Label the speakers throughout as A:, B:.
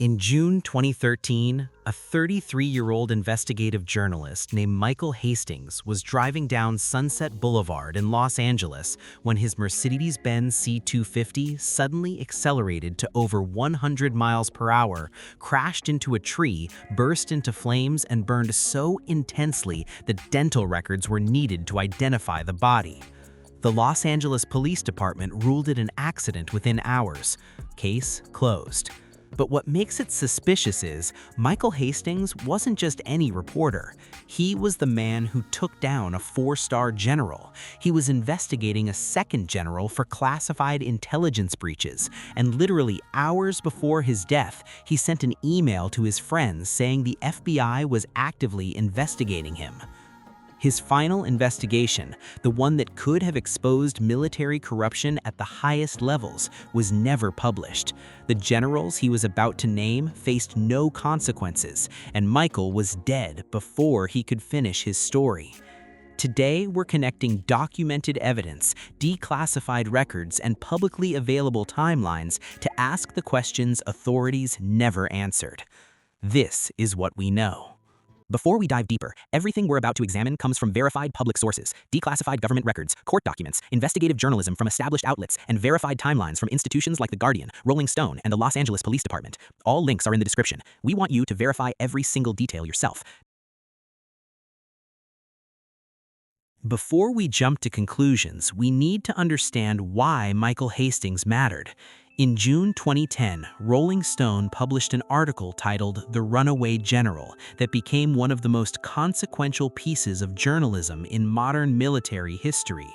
A: In June 2013, a 33-year-old investigative journalist named Michael Hastings was driving down Sunset Boulevard in Los Angeles when his Mercedes-Benz C250 suddenly accelerated to over 100 miles per hour, crashed into a tree, burst into flames, and burned so intensely that dental records were needed to identify the body. The Los Angeles Police Department ruled it an accident within hours. Case closed. But what makes it suspicious is Michael Hastings wasn't just any reporter. He was the man who took down a four-star general. He was investigating a second general for classified intelligence breaches, and literally hours before his death, he sent an email to his friends saying the FBI was actively investigating him. His final investigation, the one that could have exposed military corruption at the highest levels, was never published. The generals he was about to name faced no consequences, and Michael was dead before he could finish his story. Today, we're connecting documented evidence, declassified records, and publicly available timelines to ask the questions authorities never answered. This is what we know. Before we dive deeper, everything we're about to examine comes from verified public sources, declassified government records, court documents, investigative journalism from established outlets, and verified timelines from institutions like The Guardian, Rolling Stone, and the Los Angeles Police Department. All links are in the description. We want you to verify every single detail yourself. Before we jump to conclusions, we need to understand why Michael Hastings mattered. In June 2010, Rolling Stone published an article titled "The Runaway General" that became one of the most consequential pieces of journalism in modern military history.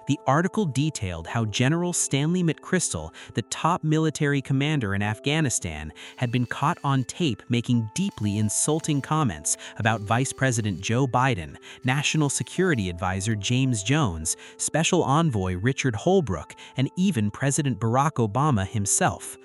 A: The article detailed how General Stanley McChrystal, the top military commander in Afghanistan, had been caught on tape making deeply insulting comments about Vice President Joe Biden, National Security Advisor James Jones, Special Envoy Richard Holbrooke, and even President Barack Obama himself.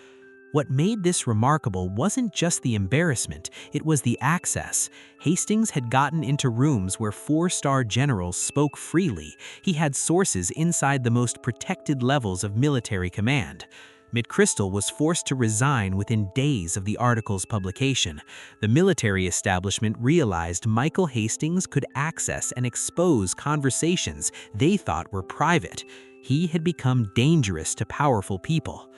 A: What made this remarkable wasn't just the embarrassment, it was the access. Hastings had gotten into rooms where four-star generals spoke freely. He had sources inside the most protected levels of military command. McChrystal was forced to resign within days of the article's publication. The military establishment realized Michael Hastings could access and expose conversations they thought were private. He had become dangerous to powerful people.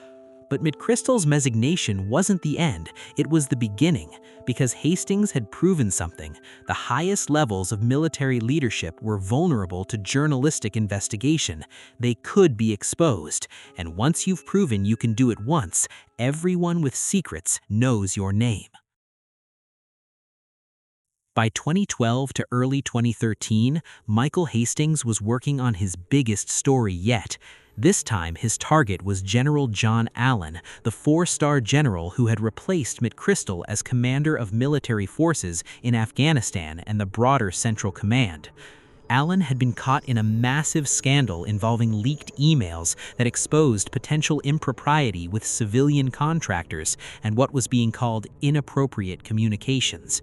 A: But McChrystal's resignation wasn't the end, it was the beginning, because Hastings had proven something. The highest levels of military leadership were vulnerable to journalistic investigation. They could be exposed, and once you've proven you can do it once, everyone with secrets knows your name. By 2012 to early 2013, Michael Hastings was working on his biggest story yet. This time, his target was General John Allen, the four-star general who had replaced McChrystal as commander of military forces in Afghanistan and the broader Central Command. Allen had been caught in a massive scandal involving leaked emails that exposed potential impropriety with civilian contractors and what was being called inappropriate communications.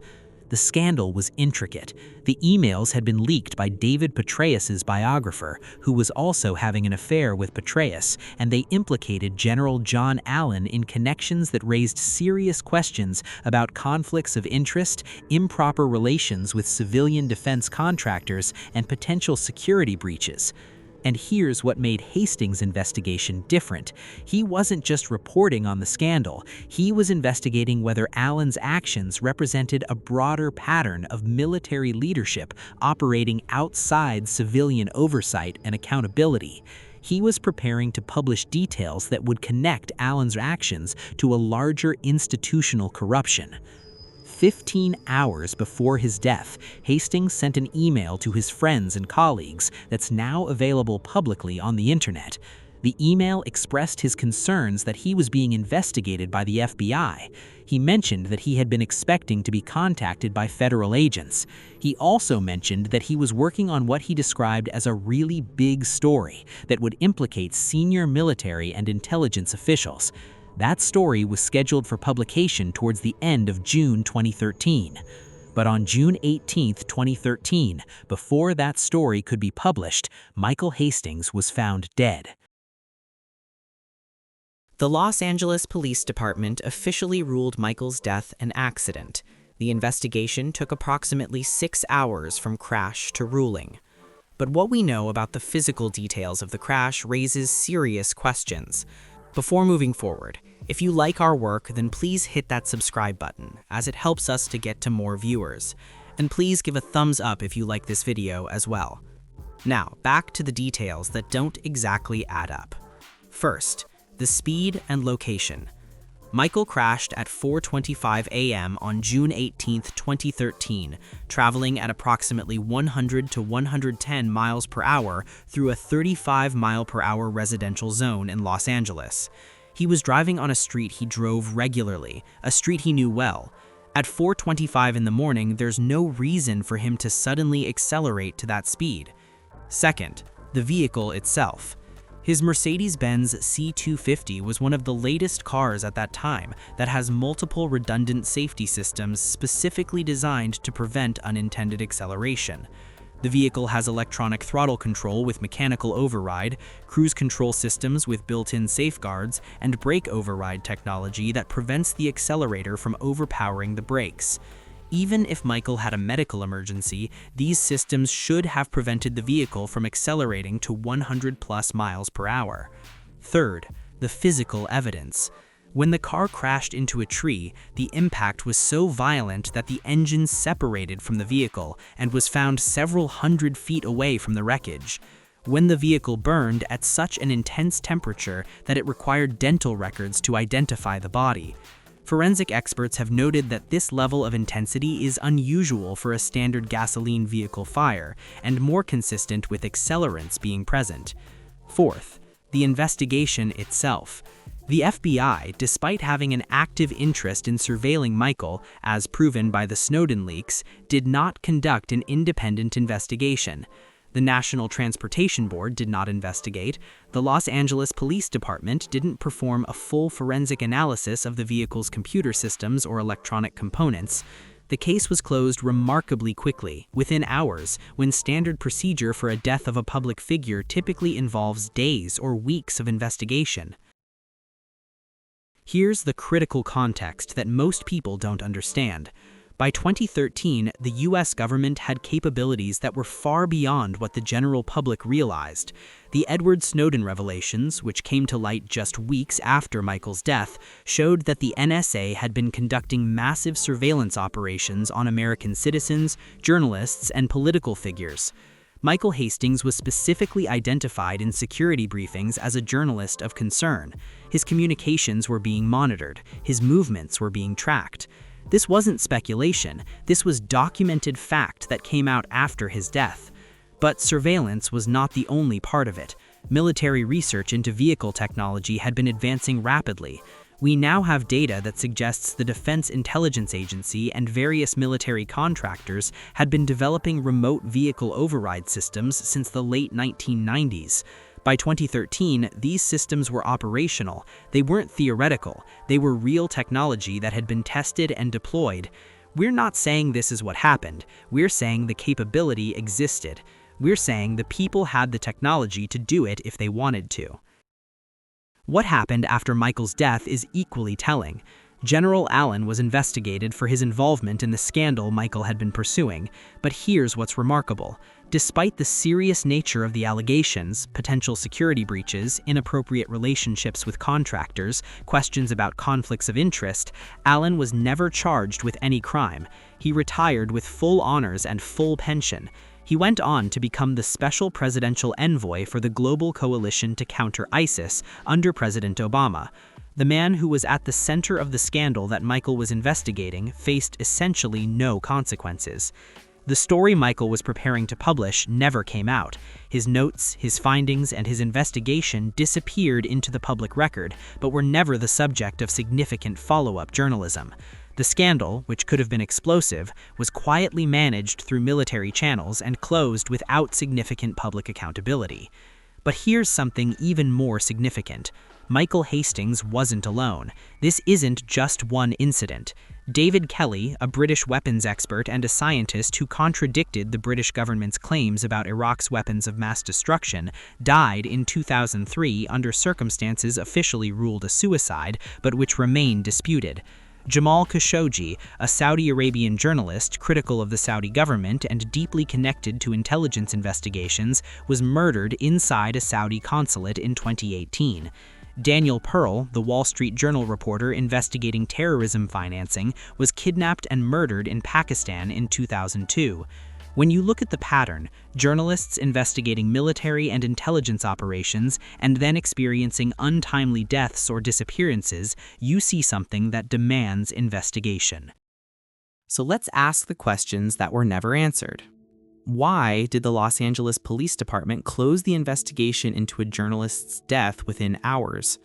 A: The scandal was intricate. The emails had been leaked by David Petraeus's biographer, who was also having an affair with Petraeus, and they implicated General John Allen in connections that raised serious questions about conflicts of interest, improper relations with civilian defense contractors, and potential security breaches. And here's what made Hastings' investigation different. He wasn't just reporting on the scandal, he was investigating whether Allen's actions represented a broader pattern of military leadership operating outside civilian oversight and accountability. He was preparing to publish details that would connect Allen's actions to a larger institutional corruption. 15 hours before his death, Hastings sent an email to his friends and colleagues that's now available publicly on the internet. The email expressed his concerns that he was being investigated by the FBI. He mentioned that he had been expecting to be contacted by federal agents. He also mentioned that he was working on what he described as a really big story that would implicate senior military and intelligence officials. That story was scheduled for publication towards the end of June 2013. But on June 18, 2013, before that story could be published, Michael Hastings was found dead.
B: The Los Angeles Police Department officially ruled Michael's death an accident. The investigation took approximately 6 hours from crash to ruling. But what we know about the physical details of the crash raises serious questions. Before moving forward, if you like our work, then please hit that subscribe button, as it helps us to get to more viewers. And please give a thumbs up if you like this video as well. Now, back to the details that don't exactly add up. First, the speed and location. Michael crashed at 4:25 a.m. on June 18, 2013, traveling at approximately 100 to 110 miles per hour through a 35-mile-per-hour residential zone in Los Angeles. He was driving on a street he drove regularly, a street he knew well. At 4:25 in the morning, there's no reason for him to suddenly accelerate to that speed. Second, the vehicle itself. His Mercedes-Benz C250 was one of the latest cars at that time that has multiple redundant safety systems specifically designed to prevent unintended acceleration. The vehicle has electronic throttle control with mechanical override, cruise control systems with built-in safeguards, and brake override technology that prevents the accelerator from overpowering the brakes. Even if Michael had a medical emergency, these systems should have prevented the vehicle from accelerating to 100+ miles per hour. Third, the physical evidence. When the car crashed into a tree, the impact was so violent that the engine separated from the vehicle and was found several hundred feet away from the wreckage. When the vehicle burned at such an intense temperature that it required dental records to identify the body. Forensic experts have noted that this level of intensity is unusual for a standard gasoline vehicle fire and more consistent with accelerants being present. Fourth, the investigation itself. The FBI, despite having an active interest in surveilling Michael, as proven by the Snowden leaks, did not conduct an independent investigation. The National Transportation Board did not investigate. The Los Angeles Police Department didn't perform a full forensic analysis of the vehicle's computer systems or electronic components. The case was closed remarkably quickly, within hours, when standard procedure for a death of a public figure typically involves days or weeks of investigation. Here's the critical context that most people don't understand. By 2013, the US government had capabilities that were far beyond what the general public realized. The Edward Snowden revelations, which came to light just weeks after Michael's death, showed that the NSA had been conducting massive surveillance operations on American citizens, journalists, and political figures. Michael Hastings was specifically identified in security briefings as a journalist of concern. His communications were being monitored, his movements were being tracked. This wasn't speculation, this was documented fact that came out after his death. But surveillance was not the only part of it. Military research into vehicle technology had been advancing rapidly. We now have data that suggests the Defense Intelligence Agency and various military contractors had been developing remote vehicle override systems since the late 1990s. By 2013, these systems were operational. They weren't theoretical. They were real technology that had been tested and deployed. We're not saying this is what happened. We're saying the capability existed. We're saying the people had the technology to do it if they wanted to. What happened after Michael's death is equally telling. General Allen was investigated for his involvement in the scandal Michael had been pursuing, but here's what's remarkable. Despite the serious nature of the allegations, potential security breaches, inappropriate relationships with contractors, questions about conflicts of interest, Allen was never charged with any crime. He retired with full honors and full pension. He went on to become the special presidential envoy for the Global Coalition to Counter ISIS under President Obama. The man who was at the center of the scandal that Michael was investigating faced essentially no consequences. The story Michael was preparing to publish never came out. His notes, his findings, and his investigation disappeared into the public record, but were never the subject of significant follow-up journalism. The scandal, which could have been explosive, was quietly managed through military channels and closed without significant public accountability. But here's something even more significant. Michael Hastings wasn't alone. This isn't just one incident. David Kelly, a British weapons expert and a scientist who contradicted the British government's claims about Iraq's weapons of mass destruction, died in 2003 under circumstances officially ruled a suicide, but which remain disputed. Jamal Khashoggi, a Saudi Arabian journalist critical of the Saudi government and deeply connected to intelligence investigations, was murdered inside a Saudi consulate in 2018. Daniel Pearl, the Wall Street Journal reporter investigating terrorism financing, was kidnapped and murdered in Pakistan in 2002. When you look at the pattern, journalists investigating military and intelligence operations and then experiencing untimely deaths or disappearances, you see something that demands investigation. So let's ask the questions that were never answered. Why did the Los Angeles Police Department close the investigation into a journalist's death within hours?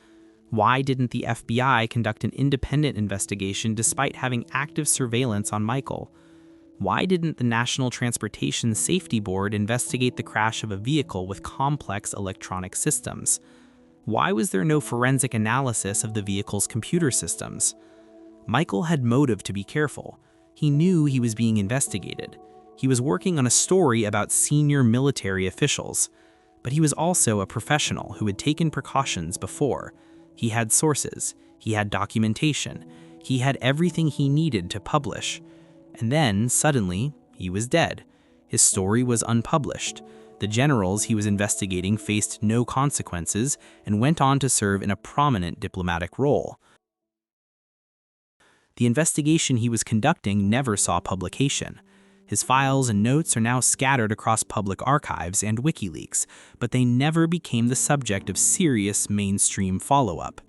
B: Why didn't the FBI conduct an independent investigation despite having active surveillance on Michael? Why didn't the National Transportation Safety Board investigate the crash of a vehicle with complex electronic systems? Why was there no forensic analysis of the vehicle's computer systems? Michael had motive to be careful. He knew he was being investigated. He was working on a story about senior military officials, but he was also a professional who had taken precautions before. He had sources, he had documentation, he had everything he needed to publish. And then, suddenly, he was dead. His story was unpublished. The generals he was investigating faced no consequences and went on to serve in a prominent diplomatic role. The investigation he was conducting never saw publication. His files and notes are now scattered across public archives and WikiLeaks, but they never became the subject of serious mainstream follow-up.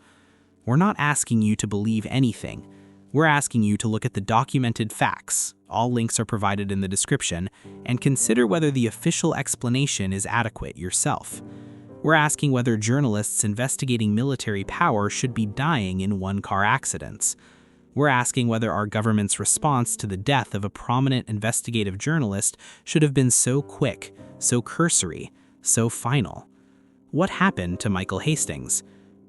B: We're not asking you to believe anything. We're asking you to look at the documented facts, all links are provided in the description, and consider whether the official explanation is adequate yourself. We're asking whether journalists investigating military power should be dying in one-car accidents. We're asking whether our government's response to the death of a prominent investigative journalist should have been so quick, so cursory, so final. What happened to Michael Hastings?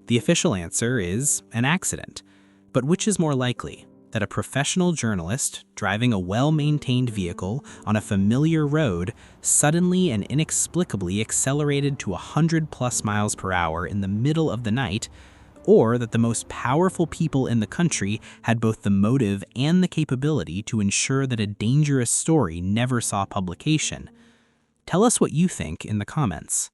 B: The official answer is an accident. But which is more likely, that a professional journalist driving a well-maintained vehicle on a familiar road suddenly and inexplicably accelerated to 100+ miles per hour in the middle of the night, or that the most powerful people in the country had both the motive and the capability to ensure that a dangerous story never saw publication? Tell us what you think in the comments.